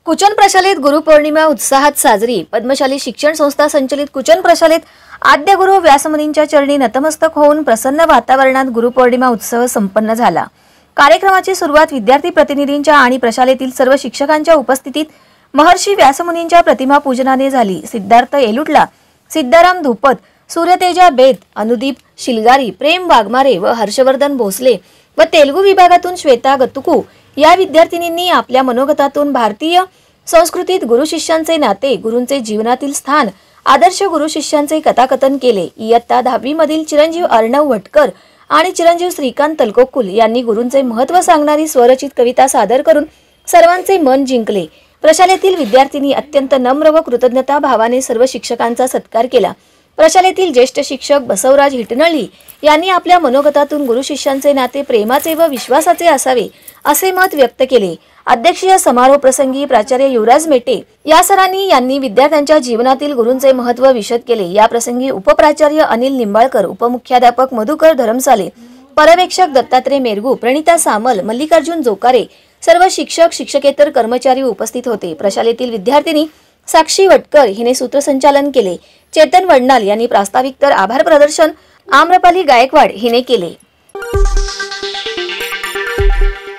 कुचन प्रशालेत गुरुपौर्णिमा उत्साहात साजरी। पद्मशाली शिक्षण संस्था संचलित कुचन प्रशालेत आद्य गुरु व्यासमुनींच्या चरणी नतमस्तक होऊन प्रसन्न वातावरणात गुरुपौर्णिमा उत्सव संपन्न झाला। कार्यक्रमाची सुरुवात विद्यार्थी प्रतिनिधींच्या आणि प्रशालेतील सर्व शिक्षकांच्या उपस्थितीत महर्षी व्यासमुनींच्या प्रतिमा पूजनाने झाली। सिद्धार्थ येलुटला, सिद्धाराम धुपत, सूर्यतेजा बेद, अनुदीप शिलगारी, प्रेम वाघमारे व हर्षवर्धन भोसले व तेलुगू विभागातून श्वेता गतुकू या विद्यार्थिनींनी आपल्या मनोगतातून भारतीय संस्कृतीत गुरु शिष्यांचे नाते, गुरूंचे जीवनातील स्थान, आदर्श गुरु शिष्यांचे कथाकथन केले। इयत्ता 10वी मधील चिरंजीव अर्णव भटकर आणि चिरंजीव श्रीकांत तलकोकुल यांनी गुरूंचे महत्त्व सांगणारी स्वरचित कविता सादर करून सर्वांचे मन जिंकले। प्रशालेतील विद्यार्थिनी अत्यंत नम्र व कृतज्ञता भावाने सर्व शिक्षकांचा सत्कार केला। प्रशालेतील ज्येष्ठ शिक्षक बसवराज हिटनळी यांनी आपल्या मनोगतातून गुरु शिष्यांचे नाते प्रेमाचे व विश्वासाचे असावे असे मत व्यक्त केले। अध्यक्षीय समारोह प्रसंगी प्राचार्य युवराज मेटे या सरांनी यांनी विद्यार्थ्यांच्या जीवनातील गुरूंचे महत्त्व विशद केले। या प्रसंगी उपप्राचार्य अनिल निंबाळकर, उपमुख्याध्यापक मधुकर धरमसाले, पर्यवेक्षक दत्तात्रय मेरगू, प्रणिता सामल, मल्लिकार्जुन जोकारे, सर्व शिक्षक शिक्षकेतर कर्मचारी उपस्थित होते। प्रशालेतील विद्यार्थिनी साक्षी वटकर हिने सूत्रसंचालन केले। चेतन वडनाल यांनी प्रास्ताविक तर आभार प्रदर्शन आम्रपाली गायकवाड हिने केले।